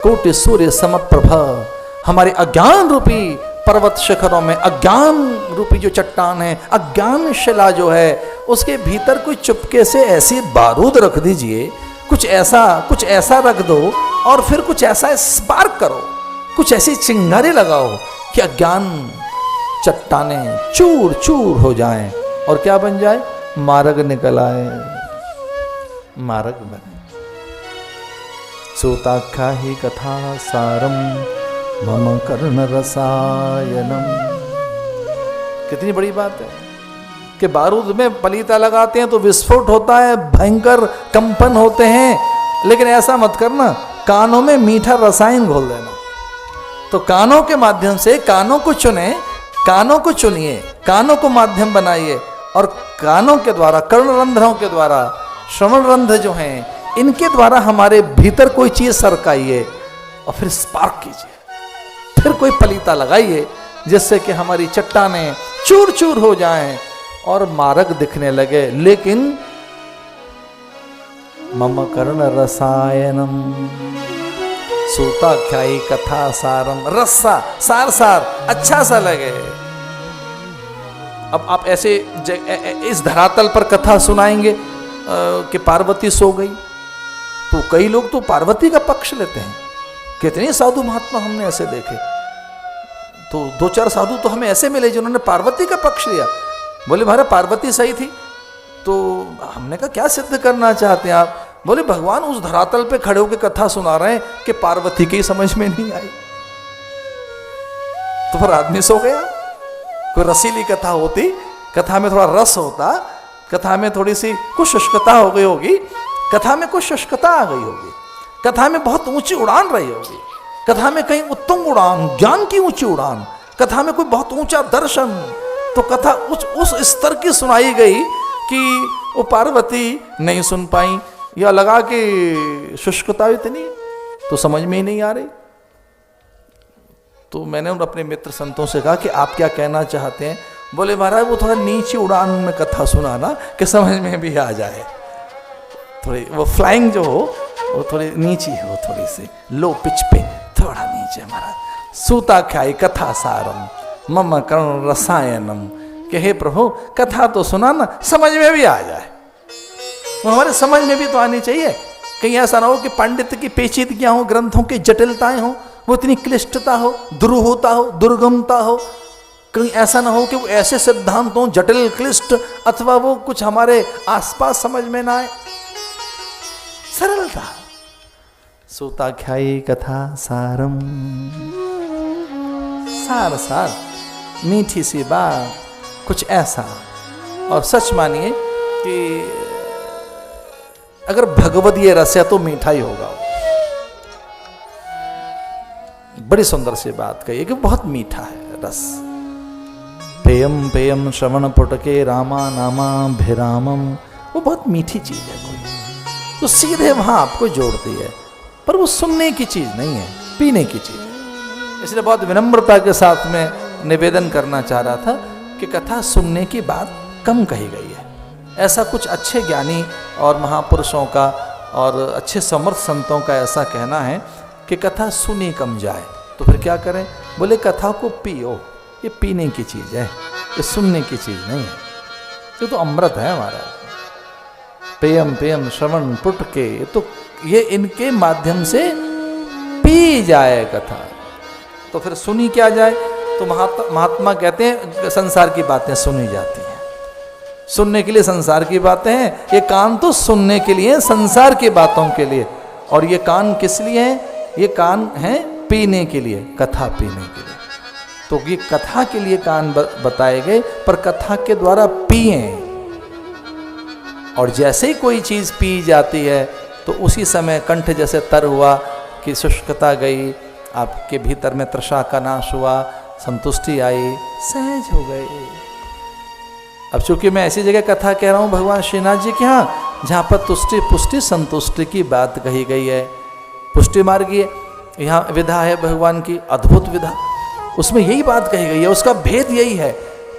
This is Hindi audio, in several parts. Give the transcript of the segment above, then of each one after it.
कोटि सूर्य समप्रभ। हमारे अज्ञान रूपी पर्वत शिखरों में अज्ञान रूपी जो चट्टान है, अज्ञान शिला जो है, उसके भीतर कोई चुपके से ऐसी बारूद रख दीजिए, कुछ ऐसा रख दो और फिर कुछ ऐसा स्पार्क करो, कुछ ऐसी चिंगारी लगाओ कि अज्ञान चट्टानें चूर चूर हो जाएं और क्या बन जाए? मार्ग निकल आए, मार्ग बने। सूताख्या ही कथा सारम मम कर्ण रसायनम। कितनी बड़ी बात है कि बारूद में पलीता लगाते हैं तो विस्फोट होता है, भयंकर कंपन होते हैं, लेकिन ऐसा मत करना, कानों में मीठा रसायन घोल देना। तो कानों के माध्यम से कानों को चुने, कानों को चुनिए, कानों को माध्यम बनाइए और कानों के द्वारा, कर्णरंध्रों के द्वारा, श्रवण रंध्र जो हैं, इनके द्वारा हमारे भीतर कोई चीज सरकाइए और फिर स्पार्क कीजिए, फिर कोई पलीता लगाइए जिससे कि हमारी चट्टानें चूर चूर हो जाएं और मार्ग दिखने लगे। लेकिन मम कर्ण रसायनम सूताख्यायी कथा सारम, रस्सा सार सार अच्छा सा लगे। अब आप ऐसे इस धरातल पर कथा सुनाएंगे कि पार्वती सो गई, तो कई लोग तो पार्वती का पक्ष लेते हैं। कितने साधु महात्मा हमने ऐसे देखे, तो 2-4 साधु तो हमें ऐसे मिले जिन्होंने पार्वती का पक्ष लिया। बोले महाराज पार्वती सही थी, तो हमने कहा क्या सिद्ध करना चाहते हैं आप? बोले भगवान उस धरातल पे खड़े होकर कथा सुना रहे हैं कि पार्वती की समझ में नहीं आई, तो फिर आदमी सो गया। कोई रसीली कथा होती, कथा में थोड़ा रस होता, कथा में थोड़ी सी कुछ शुष्कता हो गई होगी, कथा में कुछ शुष्कता आ गई होगी, कथा में बहुत ऊंची उड़ान रही होगी, कथा में कहीं उत्तम उड़ान, ज्ञान की ऊंची उड़ान, कथा में कोई बहुत ऊंचा दर्शन, तो कथा उस स्तर की सुनाई गई कि वो पार्वती नहीं सुन पाई, या लगा कि शुष्कता इतनी तो समझ में ही नहीं आ रही। तो मैंने अपने मित्र संतों से कहा कि आप क्या कहना चाहते हैं? बोले महाराज वो थोड़ा नीचे उड़ान में कथा सुनाना कि समझ में भी आ जाए, थोड़ी वो फ्लाइंग जो हो वो थोड़ी नीची हो, थोड़ी सी लो पिच पे थोड़ा नीचे। महाराज सूताख्यायी कथा सारम मम कर्ण रसायनम, कि हे प्रभु कथा तो सुनाना समझ में भी आ जाए। हमारे समझ में भी तो आनी चाहिए, कहीं ऐसा ना हो कि पंडित की पेचीदगियां हो, ग्रंथों की जटिलताएं हो, वो इतनी क्लिष्टता हो, दुरूहता हो, दुर्गमता हो, कहीं ऐसा ना हो कि वो ऐसे सिद्धांत हो जटिल क्लिष्ट, अथवा वो कुछ हमारे आसपास समझ में ना आए। सरलता। सूताख्यायी कथा सारम, सार सार मीठी सी बात, कुछ ऐसा। और सच मानिए कि अगर भगवद ये रस है तो मीठा ही होगा। बड़ी सुंदर सी बात कही कि बहुत मीठा है रस। पेयम पेयम श्रवण पुटके रामा नामा भिरामम, वो बहुत मीठी चीज है कोई, तो सीधे वहां आपको जोड़ती है, पर वो सुनने की चीज नहीं है, पीने की चीज। इसलिए बहुत विनम्रता के साथ में निवेदन करना चाह रहा था कि कथा सुनने की बात कम कही गई है। ऐसा कुछ अच्छे ज्ञानी और महापुरुषों का और अच्छे समर्थ संतों का ऐसा कहना है कि कथा सुनी कम जाए, तो फिर क्या करें? बोले कथा को पियो, ये पीने की चीज़ है, ये सुनने की चीज़ नहीं है, ये तो अमृत है हमारा। पेयम पेयम श्रवण पुटके, तो ये इनके माध्यम से पी जाए कथा, तो फिर सुनी क्या जाए? तो महात्मा कहते हैं संसार की बातें सुनी जाती हैं, सुनने के लिए संसार की बातें हैं, ये कान तो सुनने के लिए, संसार की बातों के लिए। और ये कान किस लिए हैं? ये कान हैं पीने के लिए, कथा पीने के लिए। तो ये कथा के लिए कान बताए गए, पर कथा के द्वारा पिए। और जैसे ही कोई चीज पी जाती है तो उसी समय कंठ जैसे तर हुआ कि शुष्कता गई, आपके भीतर में तृषा का नाश हुआ, संतुष्टि आई, सहज हो गए। अब चूंकि मैं ऐसी जगह कथा कह रहा हूँ भगवान श्रीनाथ जी के यहाँ, जहाँ पर तुष्टि पुष्टि संतुष्टि की बात कही गई है, पुष्टि मार्गीय यहाँ विधा है भगवान की, अद्भुत विधा, उसमें यही बात कही गई है। उसका भेद यही है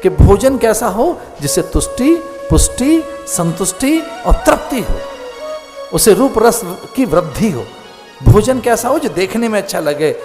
कि भोजन कैसा हो जिससे तुष्टि पुष्टि संतुष्टि और तृप्ति हो, उसे रूप रस की वृद्धि हो, भोजन कैसा हो जो देखने में अच्छा लगे।